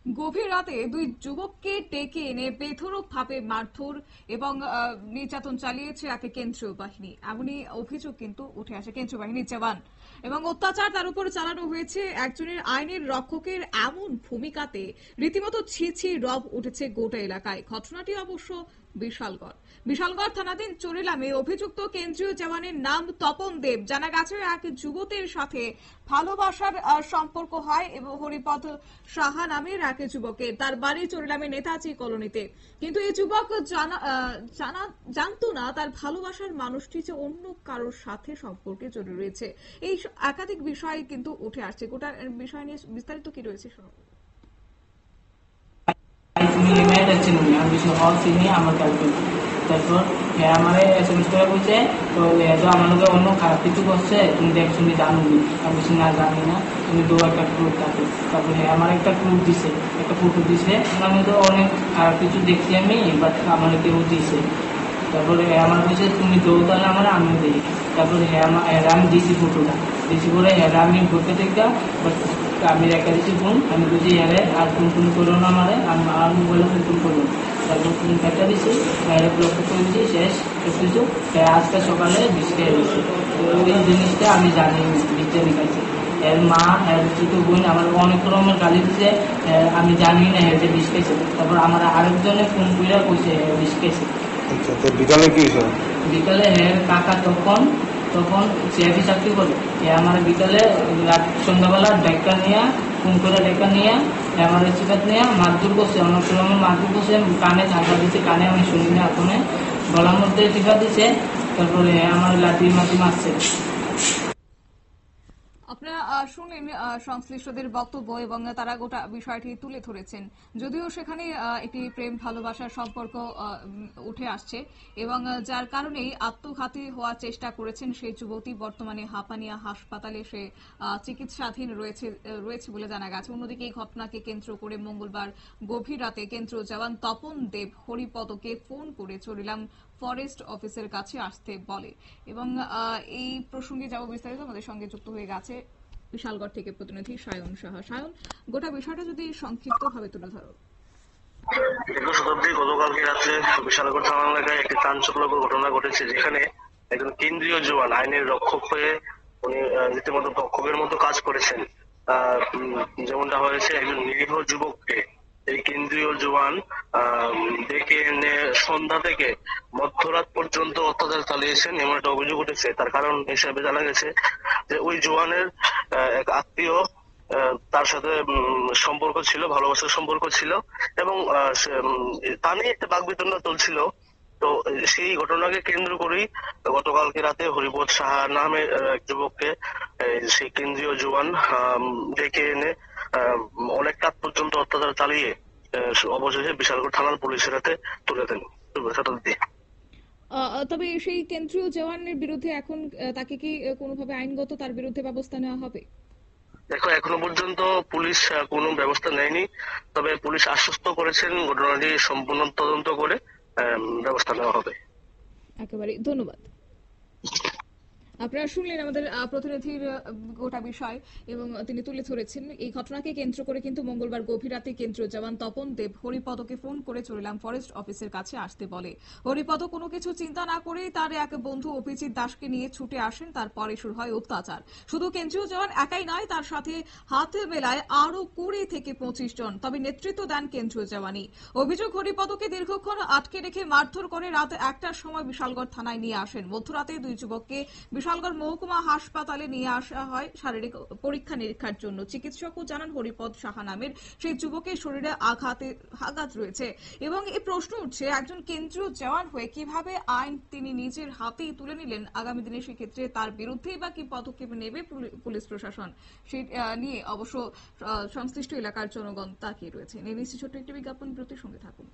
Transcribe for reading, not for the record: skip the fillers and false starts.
গভীর রাতে দুই যুবককে ডেকে এনে বেধড়কভাবে মারধর এবং নির্যাতন চালিয়েছে একে কেন্দ্রীয় বাহিনী, এমনই অভিযোগ কিন্তু উঠে আসে কেন্দ্রীয় বাহিনীর জওয়ান এবং অত্যাচার তার উপর চালানো হয়েছে একজনের আইনের রক্ষকের এমন ভূমিকাতে রীতিমতো ছি ছি রব উঠেছে গোটা এলাকায়। ঘটনাটি অবশ্য বিশালগড় থানাধীন চরিলামে অভিযুক্ত কেন্দ্রীয় জওয়ানের নাম তপন দেব। জানা গেছে এক যুবতীর সাথে ভালোবাসার সম্পর্ক হয় এবং হরিপদ সাহা নামের এক যুবকের, তার বাড়ি চরিলামে নেতাজি কলোনিতে। কিন্তু এই যুবক জানতো না তার ভালোবাসার মানুষটি যে অন্য কারোর সাথে সম্পর্কে জড়িয়ে রয়েছে। এই একাধিক বিষয় কিন্তু উঠে আসছে। গোটা বিষয় নিয়ে বিস্তারিত কি রয়েছে শুনুন। তারপর আমার এসএমএস করে বলছে তো আমার লোক অন্য খারাপ কিছু করছে, তুমি দেখ শুনে জানো নি? আমি বলছি না জানি না, তুমি দু একটা প্রুফ থাকে। তারপরে আমার একটা প্রুফ দিছে, একটা ফটো দিছে, আমি তো অনেক খারাপ কিছু দেখছি আমি, বাট আমার কেউ দিছে। তারপরে আমার বলছে তুমি দৌড়ালে আমার আমিও দিই। তারপরে আমি দিছি ফটোটা, দিছি করে আমি ভোটে থেকে আমি রেখে দিচ্ছি ফোন। আমি বুঝি আর ফোন করো না আমার মোবাইলে ফোন করবো। তারপর ফোন কেটে দিচ্ছি, ব্লক করে দিচ্ছি, শেষ কিছু। আজকে সকালে বিষ খেয়ে দিচ্ছি। ওই জিনিসটা আমি জানি বিজ্ঞানী কাছে। এর মা, এর ছোট বোন আমার অনেক রকমের গালি দিচ্ছে, আমি জানি না যে বিষ খেয়েছে। তারপর আমার আরেকজনে ফোন করে কইছে বিষ খেয়েছে। বিকালে কি বিকালে কাকা তখন সিআইপি চাকরি করে আমার বিকালে সন্ধ্যাবেলা ডেকা নিয়ে ফোন করে ডেকা নিয়ে আমার চিকাত নিয়ে মারধর করছে। আমার মারধর করছে, কানে ঝাঁকা দিচ্ছে, কানে আমি শুনি না, আপনি গলার মধ্যে টিকা দিচ্ছে। তারপরে আমার লাঠি মারছে। আপনারা শুনলেন সংশ্লিষ্টদের বক্তব্য এবং তারা গোটা বিষয়টি তুলে ধরেছেন। যদিও সেখানে একটি প্রেম ভালোবাসার সম্পর্ক উঠে আসছে এবং যার কারণেই আত্মঘাতী হওয়ার চেষ্টা করেছেন সেই যুবতী। বর্তমানে হাঁপানিয়া হাসপাতালে সে চিকিৎসাধীন রয়েছে বলে জানা গেছে। অন্যদিকে এই ঘটনাকে কেন্দ্র করে মঙ্গলবার গভীর রাতে কেন্দ্রীয় জওয়ান তপন দেব হরিপদকে ফোন করে চরিলাম ফরেস্ট অফিসের কাছে আসতে বলে এবং এই প্রসঙ্গে যাব বিস্তারিত আমাদের সঙ্গে যুক্ত হয়ে গেছে বিশালগড় থেকে প্রতিনিধি সায়ন সাহা। সায়ন, গোটা বিষয়টা যদি সংক্ষিপ্ত ভাবে তুলে ধরো। গতকালকে রাত্রে বিশালগড় থানা এলাকায় একটি চাঞ্চল্যকর ঘটনা ঘটেছে, যেখানে একজন কেন্দ্রীয় জওয়ান আইনের রক্ষক হয়ে উনি রীতিমতো রক্ষকের মতো কাজ করেছেন। যেমনটা হয়েছে, একজন নিরীহ যুবককে এই কেন্দ্রীয় জওয়ান ডেকে এনে সন্ধ্যা থেকে মধ্যরাত পর্যন্ত অত্যাচার চালিয়েছেন, এমন একটা অভিযোগ উঠেছে। তার কারণ হিসেবে জানা গেছে যে ওই জওয়ানের এক আত্মীয় তার সাথে সম্পর্ক ছিল, ভালোবাসার সম্পর্ক ছিল এবং তা নিয়ে একটা বাকবিতণ্ডা চলছিল। তো সেই ঘটনাকে কেন্দ্র করেই গতকালকে রাতে হরিপদ সাহা নামে এক যুবককে সেই কেন্দ্রীয় জওয়ান ডেকে এনে অনেক রাত পর্যন্ত অত্যাচার চালিয়ে অবশেষে বিশালগড় থানার পুলিশের হাতে তুলে দেন। তবে সেই কেন্দ্রীয় জওয়ানের বিরুদ্ধে এখন তাকে কি কোনোভাবে আইনগত তার বিরুদ্ধে ব্যবস্থা নেওয়া হবে? দেখো, এখনো পর্যন্ত পুলিশ কোনো ব্যবস্থা নেয়নি, তবে পুলিশ আশ্বস্ত করেছেন ঘটনাটি সম্পূর্ণ তদন্ত করে ব্যবস্থা নেওয়া হবে। একেবারে ধন্যবাদ। আপনারা শুনলেন আমাদের প্রতিনিধির গোটা বিষয় এবং তিনি তুলে ধরেছেন এই ঘটনাকে কেন্দ্র করে কিন্তু মঙ্গলবার গভীর রাতে কেন্দ্রীয় জওয়ান তপন দেব হরিপদকে ফোন করে চরিলাম ফরেস্ট অফিসের কাছে আসতে বলে। হরিপদ কোনো কিছু চিন্তা না করেই তার এক বন্ধু অভিজিৎ দাসকে নিয়ে ছুটে আসেন। তারপরে শুরু হয় অত্যাচার। শুধু কেন্দ্রীয় জওয়ান একাই নয়, তার সাথে হাতে মেলায় আরো 20 থেকে 25 জন, তবে নেতৃত্ব দেন কেন্দ্রীয় জওয়ানই। অভিযোগ, হরিপদকে দীর্ঘক্ষণ আটকে রেখে মারধর করে রাত 1টার সময় বিশালগড় থানায় নিয়ে আসেন। মধ্যরাতে দুই যুবককে বিশালগড় মহকুমা হাসপাতালে নিয়ে আসা হয় শারীরিক পরীক্ষা নিরীক্ষার জন্য। চিকিৎসকও জানান হরিপদ সাহা নামের সেই যুবকের শরীরে আঘাত রয়েছে এবং এই প্রশ্ন উঠছে, একজন কেন্দ্রীয় জওয়ান হয়ে কিভাবে আইন তিনি নিজের হাতেই তুলে নিলেন? আগামী দিনে সেক্ষেত্রে তার বিরুদ্ধেই বা কি পদক্ষেপ নেবে পুলিশ প্রশাসন, সে নিয়ে অবশ্য সংশ্লিষ্ট এলাকার জনগণ তাকিয়ে রয়েছে। নিয়ে নিচ্ছি ছোট্ট একটি বিজ্ঞাপন, বিরতির সঙ্গে থাকুন।